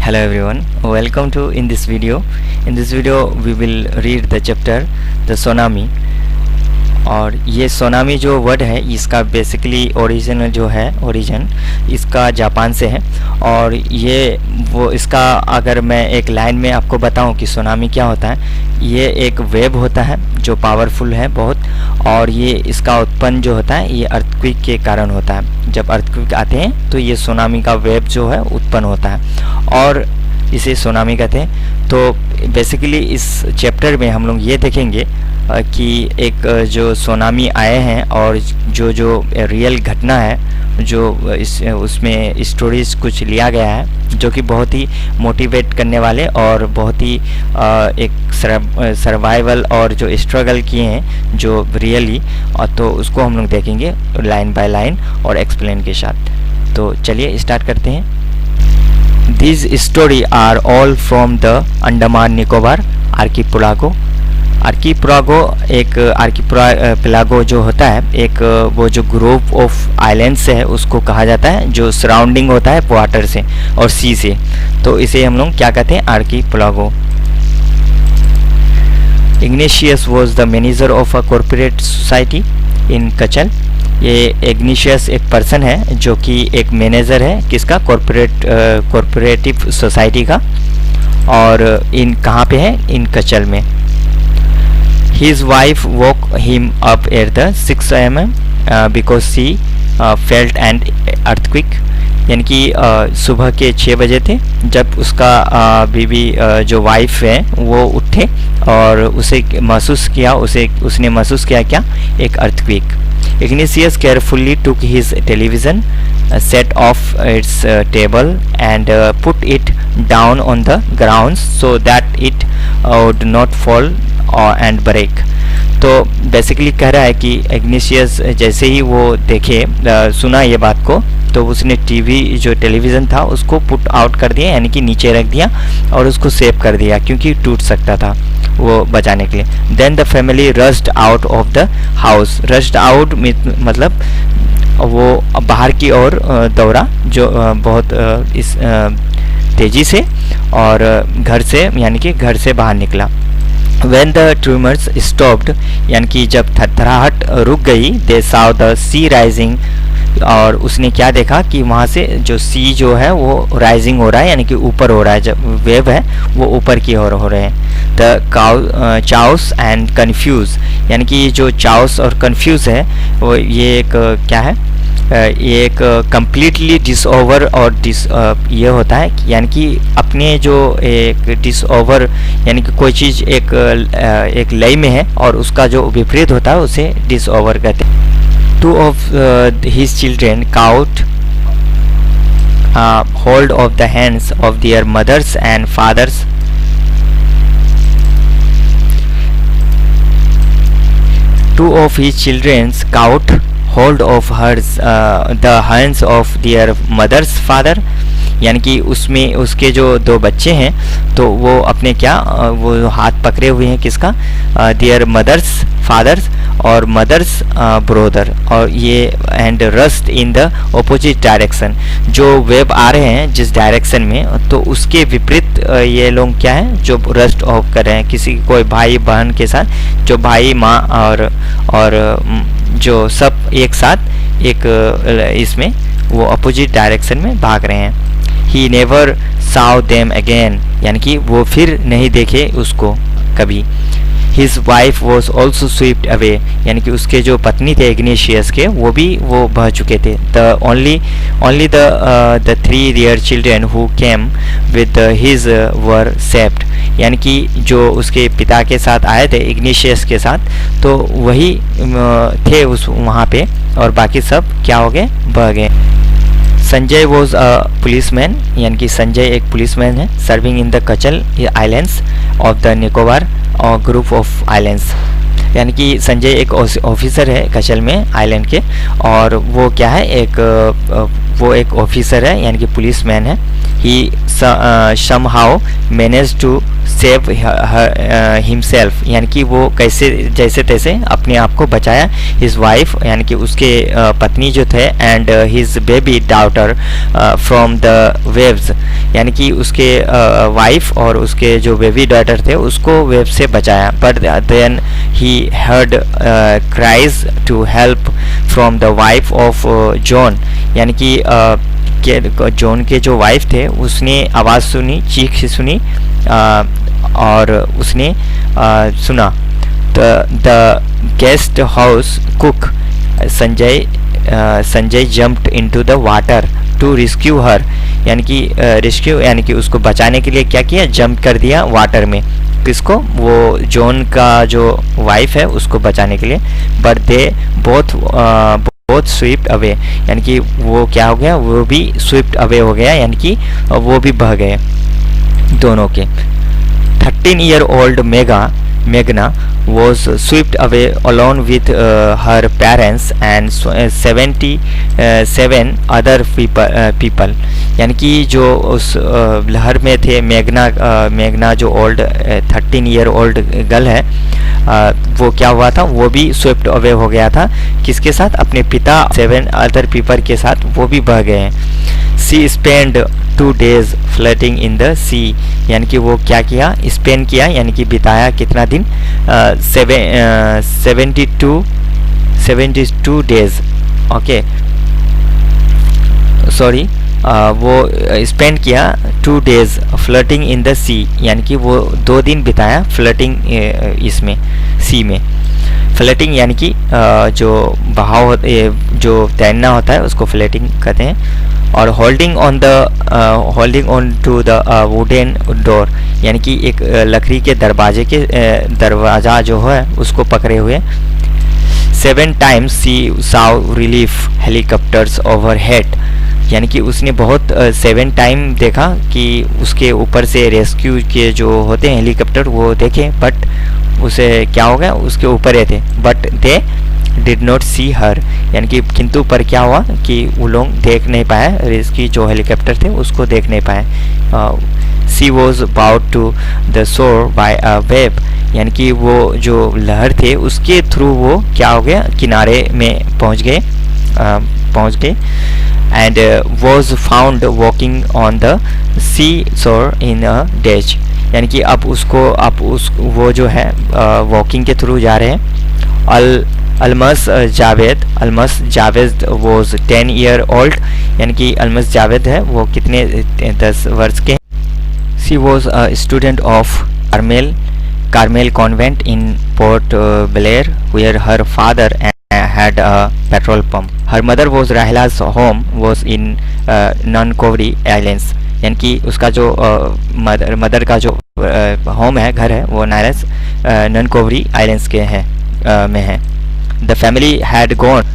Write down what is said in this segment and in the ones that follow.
Hello everyone, welcome to in this video. In this video we will read the chapter the tsunami. और ये tsunami जो word है इसका basically origin जो है ओरिजिन इसका जापान से है। और ये वो इसका अगर मैं एक लाइन में आपको बताऊं कि सोनामी क्या होता है, ये एक वेव होता है जो पावरफुल है बहुत, और ये इसका उत्पन्न जो होता है ये अर्थक्वेक के कारण होता है। जब अर्थक्वेक आते हैं तो ये सोनामी का वेव जो है उत्पन्न होता है और इसे सोनामी कहते हैं। तो बेसिकली इस चैप्टर में हम लोग ये देखेंगे कि एक जो सोनामी आए हैं और जो रियल घटना है जो उसमें स्टोरीज कुछ लिया गया है जो कि बहुत ही मोटिवेट करने वाले और बहुत ही एक सर्वाइवल और जो स्ट्रगल किए हैं जो रियली, और तो उसको हम लोग देखेंगे लाइन बाय लाइन और एक्सप्लेन के साथ। तो चलिए स्टार्ट करते हैं। These story are all from the Andaman Nicobar archipelago. Archipelago एक आर्कीपेलागो जो होता है एक वो जो ग्रुप ऑफ आइलैंड्स है उसको कहा जाता है जो सराउंडिंग होता है वाटर से और सी से, तो इसे हम लोग क्या कहते हैं archipelago. Ignatius was the manager of a corporate society in Katchal. ये इग्नेशियस एक पर्सन है जो कि एक मैनेजर है किसका, कॉर्पोरेटिव सोसाइटी का, और इन कहाँ पे है, इन कचल में। His wife woke him up at the 6 a.m. Because she felt an earthquake। यानी कि सुबह के 6 बजे थे जब उसका बीवी जो वाइफ है वो उठे और उसने महसूस किया क्या, एक earthquake. Ignatius carefully took his television, set off its table and put it down on the ground so that it would not fall and break। तो बेसिकली कह रहा है कि इग्नेशियस जैसे ही वो देखे सुना ये बात को तो उसने टेलीविज़न था उसको पुट आउट कर दिया, यानी कि नीचे रख दिया और उसको सेव कर दिया क्योंकि टूट सकता था वो बचाने के लिए। Then the family rushed out of the house. Rushed out मतलब वो बाहर की ओर दौड़ा जो बहुत इस तेज़ी से और घर से यानी कि घर से बाहर निकला। When the tremors stopped, यानी कि जब थरथराहट रुक गई, they saw the sea rising, और उसने क्या देखा कि वहाँ से जो सी जो है वो राइजिंग हो रहा है यानी कि ऊपर हो रहा है, जब वेव है वो ऊपर की ओर हो रहे हैं। द चाउस एंड कन्फ्यूज, यानी कि जो चाउस और कन्फ्यूज है वो ये एक क्या है, ये एक कम्प्लीटली डिसओवर और ये होता है यानी कि अपने जो एक डिसओवर यानी कि कोई चीज़ एक लय में है और उसका जो विपरीत होता है उसे डिसओवर कहते हैं। Two of his children caught hold of the hands of their mothers and fathers। Two of his children caught hold of the hands of their mother's father, यानी कि उसमें उसके जो 2 बच्चे हैं तो वो अपने क्या वो हाथ पकड़े हुए हैं किसका, देयर मदर्स फादर्स और मदर्स ब्रोदर, और ये and rust in the opposite direction. जो वेव आ रहे हैं जिस डायरेक्शन में तो उसके विपरीत ये लोग क्या है जो रस्ट ऑफ कर रहे हैं किसी कोई भाई बहन के साथ, जो भाई माँ और जो सब एक साथ एक इसमें वो अपोजिट डायरेक्शन में भाग रहे हैं। He never saw them again, यानी कि वो फिर नहीं देखे उसको कभी। His wife was also swept away, यानी कि उसके जो पत्नी थे इग्नेशियस के वो बह चुके थे। Only the 3 dear children who came with his were saved, यानी कि जो उसके पिता के साथ आए थे इग्नेशियस के साथ तो वही थे उस वहाँ पे, और बाकी सब क्या हो गए, बह गए। संजय वॉज अ पुलिसमैन, यानी कि संजय एक पुलिसमैन है, serving in the Katchal islands of the Nicobar और ग्रुप ऑफ आइलैंड्स, यानी कि संजय एक ऑफिसर है कचल में आइलैंड के, और वो क्या है वो एक ऑफिसर है यानी कि पुलिसमैन है। ही somehow managed to save himself, यानी कि वो कैसे जैसे तैसे अपने आप को बचाया, his wife यानी कि उसके पत्नी जो थे, and his baby daughter from the waves, यानी कि उसके वाइफ और उसके जो बेबी डॉटर थे उसको वेव से बचाया. But then he heard cries to help from the wife of John, यानी कि जॉन के जो वाइफ थे उसने आवाज़ सुनी, चीख सुनी और उसने सुना. The guest house cook Sanjay jumped into the water to rescue her, यानी कि रेस्क्यू यानी कि उसको बचाने के लिए क्या किया, जंप कर दिया वाटर में. किसको, वो जॉन का जो वाइफ है उसको बचाने के लिए. But they both Swift away, यानी कि वो क्या हो गया, वो भी स्विफ्ट अवे हो गया, यानी कि वो भी बह गए दोनों के. 13-year-old Meghna was swept away along with her parents and 77 other people, यानी कि जो उस लहर में थे मेघना जो ओल्ड 13-year-old गर्ल है, वो क्या हुआ था, वो भी स्विफ्ट अवे हो गया था. किसके साथ, अपने पिता 7 अदर पीपल के साथ वो भी बह गए. She spent 2 days floating in the sea, यानी कि वो क्या किया, स्पेंड किया यानी कि बिताया कितना दिन, 72 डेज. ओके सॉरी, वो स्पेंड किया 2 डेज फ्लोटिंग इन द सी, यानी कि वो 2 दिन बिताया फ्लोटिंग इसमें सी में. फ्लोटिंग यानी कि जो बहाव जो तैरना होता है उसको फ्लोटिंग कहते हैं. और holding on to the wooden door, यानी कि एक लकड़ी के दरवाज़ा जो है उसको पकड़े हुए. 7 times she saw relief helicopters overhead, यानी कि उसने बहुत 7 टाइम देखा कि उसके ऊपर से रेस्क्यू के जो होते हैं हेलीकॉप्टर वो देखे, बट उसे क्या हो गया, उसके ऊपर ही थे. बट दे डिड नॉट सी हर, यानी कि किंतु पर क्या हुआ कि वो लोग देख नहीं पाए, रेस्क्यू जो हेलीकॉप्टर थे उसको देख नहीं पाए. She was brought to the shore by a wave, यानी कि वो जो लहर थे उसके थ्रू वो क्या हो गया, किनारे में पहुंच गए. And was found walking on the sea shore in a days, यानी कि अब वो जो है वॉकिंग के थ्रू जा रहे हैं. अलमस जावेद वॉज 10-year-old, यानी कि अलमस जावेद है वो कितने 10 वर्ष के. She was a student of Carmel Convent in Port Blair, where her father had a petrol pump. Her mother was Rahila's home was in Nancowry Islands, यानी कि उसका जो मदर का जो होम है, घर है, वो ननकोवरी आइलैंड्स के में है. The family had gone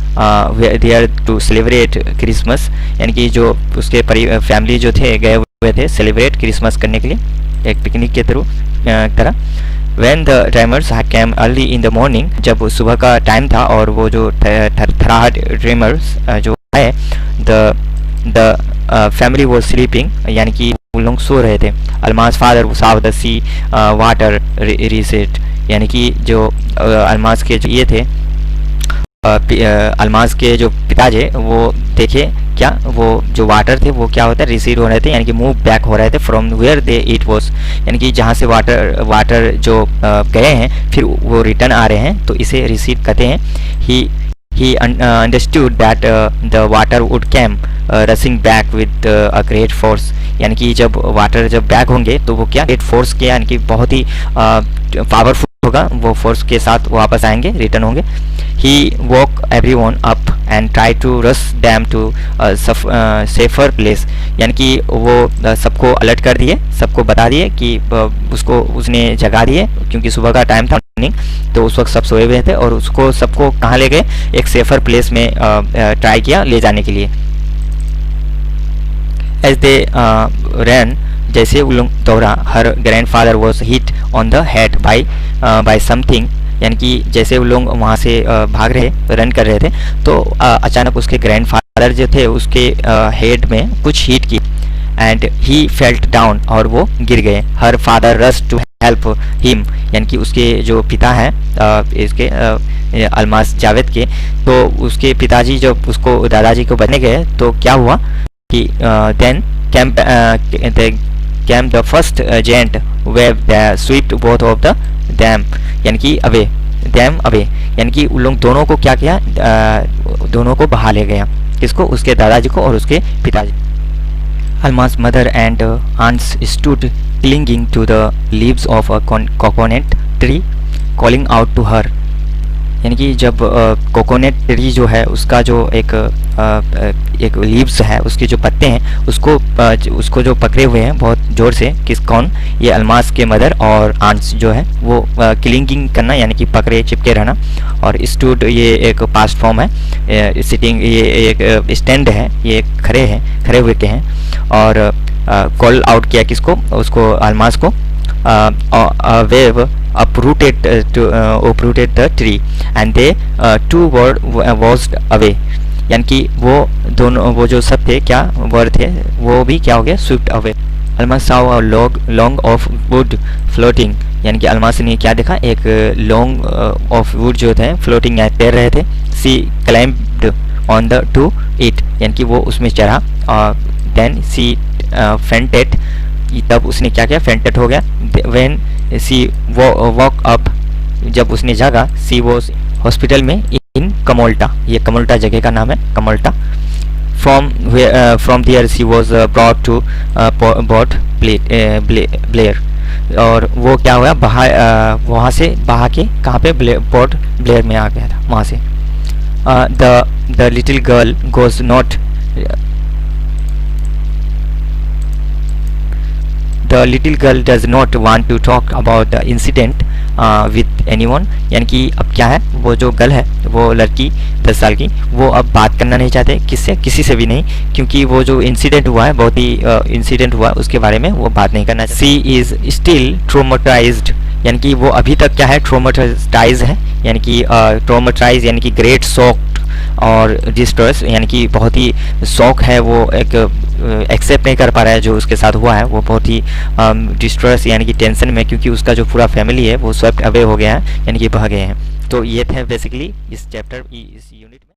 there to celebrate Christmas, यानी कि जो उसके फैमिली जो थे गए हुए थे सेलिब्रेट क्रिसमस करने के लिए एक पिकनिक के तरह. When the tremors came early in the morning, जब सुबह का टाइम था और वो जो थरथराहट ट्रेमर्स जो है, the family was sleeping, यानी कि वो लोग सो रहे थे. Almas father saw the sea water reset, यानी कि जो अलमास के जो ये थे अलमास के जो पिताजी वो देखे क्या, वो जो वाटर थे वो क्या होता है, रिसीड हो रहे थे, यानी कि मूव बैक हो रहे थे from where they it was, यानी कि जहाँ से वाटर जो गए हैं फिर वो रिटर्न आ रहे हैं, तो इसे रिसीड कहते हैं. he understood that the water would come rushing back with a great force, यानी कि जब वाटर जब बैक होंगे तो वो क्या ग्रेट फोर्स के यानी कि बहुत ही पावरफुल होगा, वो फोर्स के साथ वापस आएंगे, रिटर्न होंगे. He woke everyone up and tried to rush them to a safer place, यानी कि वो सबको अलर्ट कर दिए, सबको बता दिए कि उसने जगा दिए क्योंकि सुबह का टाइम था मॉर्निंग, तो उस वक्त सब सोए हुए थे और उसको सबको कहाँ ले गए, एक सेफर प्लेस में ट्राई किया ले जाने के लिए. As they ran, जैसे वो लोग दौड़ा, her grandfather was hit on the head by something, यानी कि जैसे वो लोग वहाँ से भाग रहे रन कर रहे थे तो अचानक उसके ग्रैंडफादर जो थे उसके हेड में कुछ हिट की. एंड ही फेल्ट डाउन, और वो गिर गए। Her father rush to help him, यानी कि उसके जो पिता हैं इसके अलमास जावेद के, तो उसके पिताजी जब उसको दादाजी को बचने गए तो क्या हुआ कि then came the first giant wave swept both of them डैम, यानी कि अवे डैम अवे, यानी कि उन लोग दोनों को क्या किया, दोनों को बहा ले गया। किसको? उसके दादाजी को और उसके पिताजी। Alma's mother and aunts stood clinging to the leaves of a coconut tree, calling out to her. यानी कि जब कोकोनट ट्री जो है उसका जो एक लीव्स है, उसके जो पत्ते हैं उसको जो पकड़े हुए हैं बहुत ज़ोर से, कौन? ये अलमास के मदर और आंट्स जो है वो क्लिंगिंग करना, यानी कि पकड़े चिपके रहना। और स्टूड ये एक पास्ट फॉर्म है, सिटिंग ये एक स्टैंड है, ये खड़े हुए के हैं। और कॉल आउट किया किसको? उसको अलमास को। Wave uprooted the tree and they two were washed away, यानी कि वो दोनों, वो जो सब थे क्या वर्ड थे, वो भी क्या हो गया? Swift away. Almas saw a long of wood floating, यानी कि अलमास ने क्या देखा? एक लॉन्ग ऑफ वुड जो थे फ्लोटिंग तैर रहे थे। सी climbed on the to it, यानी कि वो उसमें चढ़ा। देन सी fainted, तब उसने क्या किया? फेंटेड हो गया। व्हेन सी वॉक अप, जब उसने जागा, सी वॉज हॉस्पिटल में इन कमोल्टा, ये कमोल्टा जगह का नाम है, Kamorta. From there she was brought to Port Blair, और वो क्या हुआ? वहाँ से बहा के कहाँ पे? पोर्ट ब्लेयर में आ गया था वहाँ से। The little girl goes not, The little girl does not want to talk about the incident with anyone, यानी कि अब क्या है? वो जो गर्ल है, वो लड़की 10 साल की, वो अब बात करना नहीं चाहते। किससे? किसी से भी नहीं, क्योंकि वो जो इंसिडेंट हुआ है, बहुत ही इंसिडेंट हुआ, उसके बारे में वो बात नहीं करना चाहती। सी इज़ स्टिल ट्रोमेटाइज्ड, यानी कि वो अभी तक क्या है? ट्रोमेटाइज है, यानी कि ट्रोमेटाइज यानी कि ग्रेट शॉक्ड और डिस्ट्रेस, यानी कि बहुत ही शौक है, वो एक एक्सेप्ट नहीं कर पा रहा है जो उसके साथ हुआ है। वो बहुत ही डिस्ट्रेस यानी कि टेंशन में, क्योंकि उसका जो पूरा फैमिली है वो स्वेप्ट अवे हो गया है, यानी कि बह गए हैं। तो ये थे बेसिकली इस चैप्टर, इस यूनिट में।